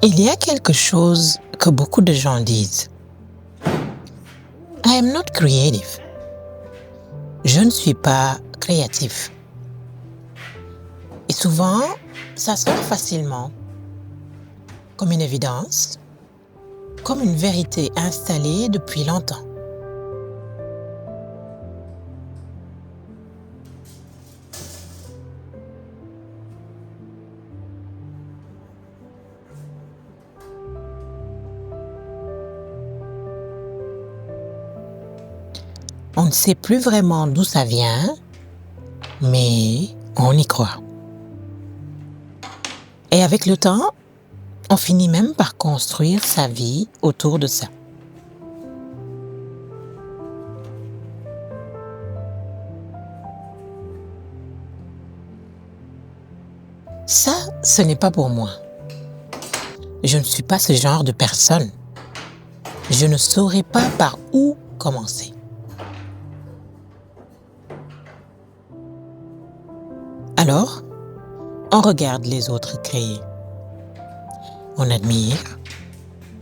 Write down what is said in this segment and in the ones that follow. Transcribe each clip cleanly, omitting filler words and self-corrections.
Il y a quelque chose que beaucoup de gens disent. I am not creative. Je ne suis pas créatif. Et souvent, ça sort facilement, comme une évidence, comme une vérité installée depuis longtemps. On ne sait plus vraiment d'où ça vient, mais on y croit. Et avec le temps, on finit même par construire sa vie autour de ça. Ça, ce n'est pas pour moi. Je ne suis pas ce genre de personne. Je ne saurais pas par où commencer. Alors, on regarde les autres créer. On admire,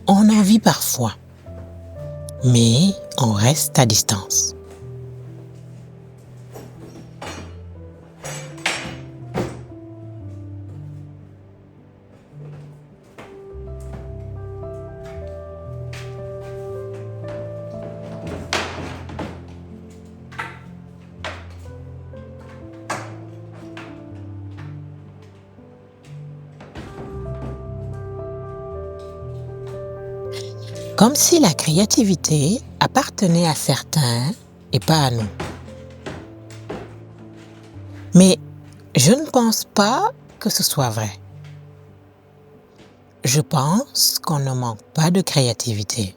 on envie parfois, mais on reste à distance. Comme si la créativité appartenait à certains et pas à nous. Mais je ne pense pas que ce soit vrai. Je pense qu'on ne manque pas de créativité.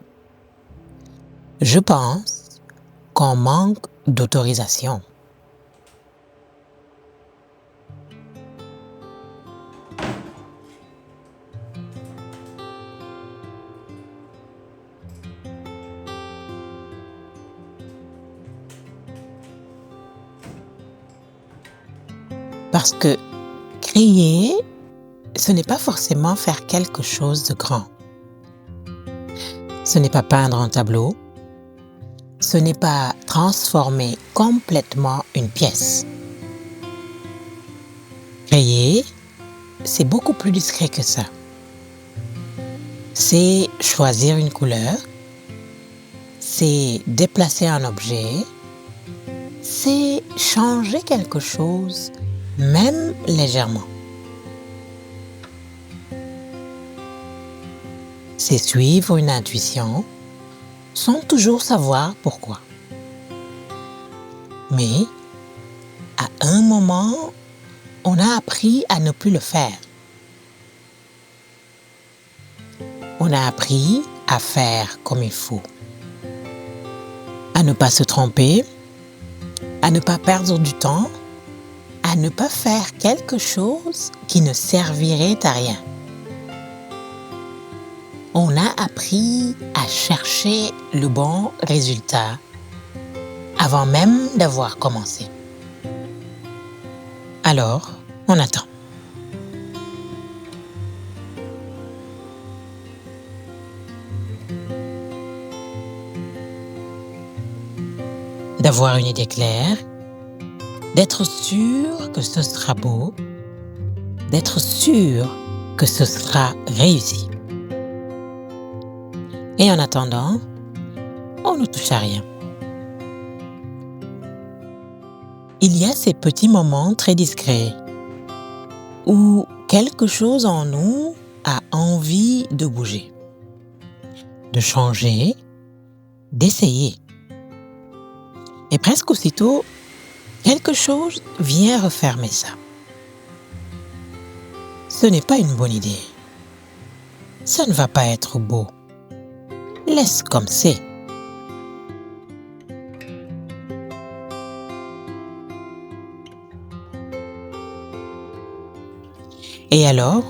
Je pense qu'on manque d'autorisation. Parce que créer, ce n'est pas forcément faire quelque chose de grand. Ce n'est pas peindre un tableau. Ce n'est pas transformer complètement une pièce. Créer, c'est beaucoup plus discret que ça. C'est choisir une couleur, c'est déplacer un objet, c'est changer quelque chose, même légèrement. C'est suivre une intuition sans toujours savoir pourquoi. Mais à un moment, on a appris à ne plus le faire. On a appris à faire comme il faut. À ne pas se tromper, à ne pas perdre du temps, à ne pas faire quelque chose qui ne servirait à rien. On a appris à chercher le bon résultat avant même d'avoir commencé. Alors, on attend. D'avoir une idée claire, d'être sûr que ce sera beau, d'être sûr que ce sera réussi. Et en attendant, on ne touche à rien. Il y a ces petits moments très discrets où quelque chose en nous a envie de bouger, de changer, d'essayer. Et presque aussitôt, quelque chose vient refermer ça. Ce n'est pas une bonne idée. Ça ne va pas être beau. Laisse comme c'est. Et alors,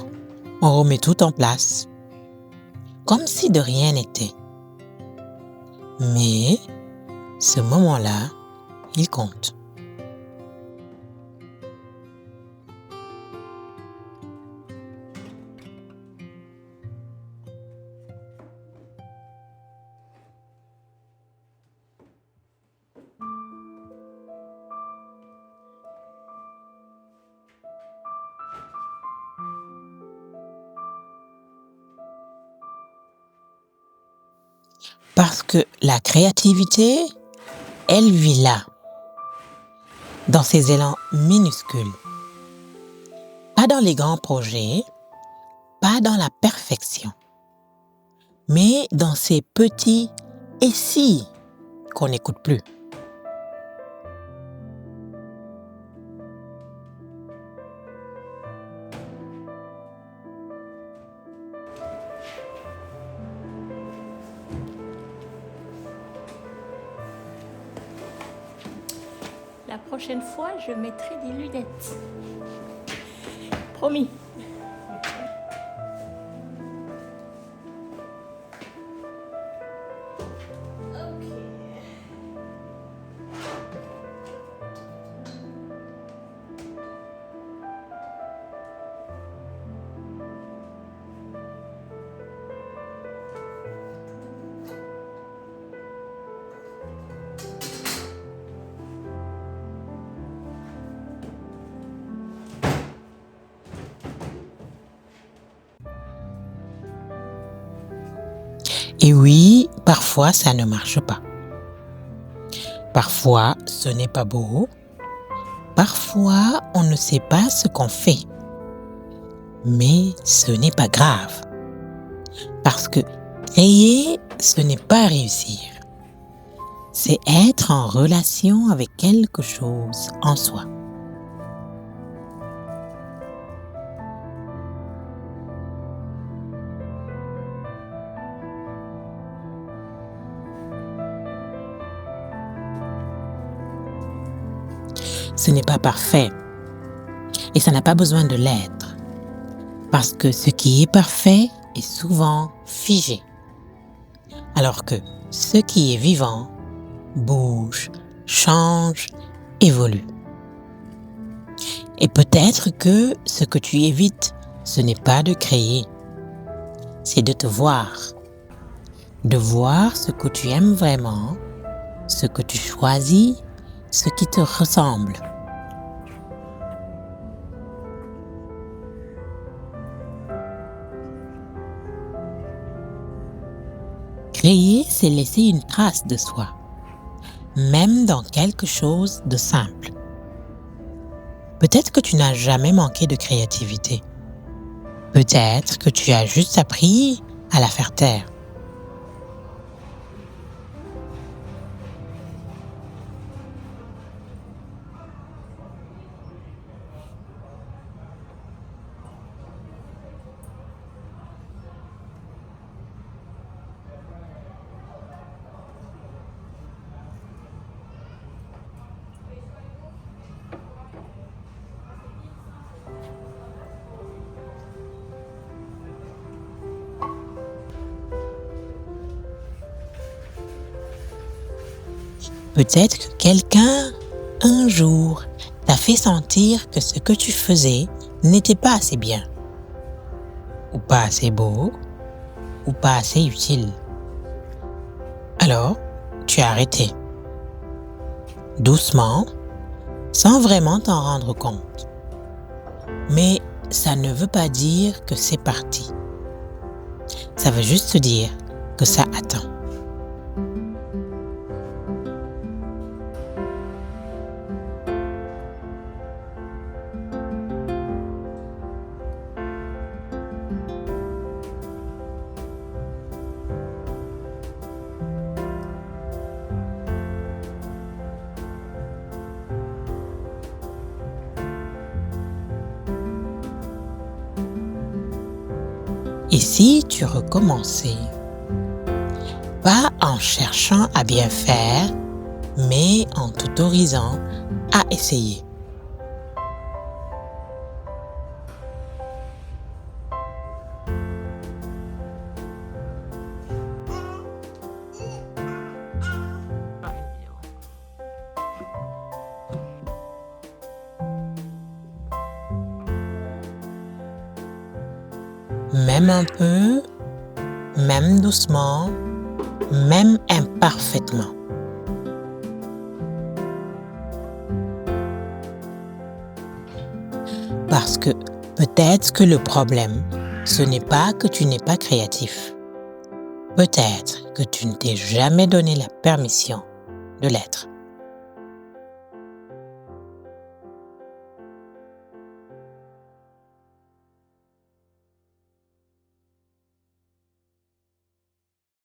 on remet tout en place, comme si de rien n'était. Mais ce moment-là, il compte. Parce que la créativité, elle vit là, dans ces élans minuscules. Pas dans les grands projets, pas dans la perfection, mais dans ces petits « et si » qu'on n'écoute plus. La prochaine fois, je mettrai des lunettes. Promis. Et oui, parfois ça ne marche pas. Parfois ce n'est pas beau. Parfois on ne sait pas ce qu'on fait. Mais ce n'est pas grave. Parce que créer, ce n'est pas réussir. C'est être en relation avec quelque chose en soi. Ce n'est pas parfait et ça n'a pas besoin de l'être, parce que ce qui est parfait est souvent figé, alors que ce qui est vivant bouge, change, évolue. Et peut-être que ce que tu évites, ce n'est pas de créer, c'est de te voir, de voir ce que tu aimes vraiment, ce que tu choisis, ce qui te ressemble. Créer, c'est laisser une trace de soi, même dans quelque chose de simple. Peut-être que tu n'as jamais manqué de créativité. Peut-être que tu as juste appris à la faire taire. Peut-être que quelqu'un, un jour, t'a fait sentir que ce que tu faisais n'était pas assez bien, ou pas assez beau, ou pas assez utile. Alors, tu as arrêté. Doucement, sans vraiment t'en rendre compte. Mais ça ne veut pas dire que c'est parti. Ça veut juste dire que ça attend. Et si tu recommençais, pas en cherchant à bien faire, mais en t'autorisant à essayer. Même un peu, même doucement, même imparfaitement. Parce que peut-être que le problème, ce n'est pas que tu n'es pas créatif, Peut-être que tu ne t'es jamais donné la permission de l'être.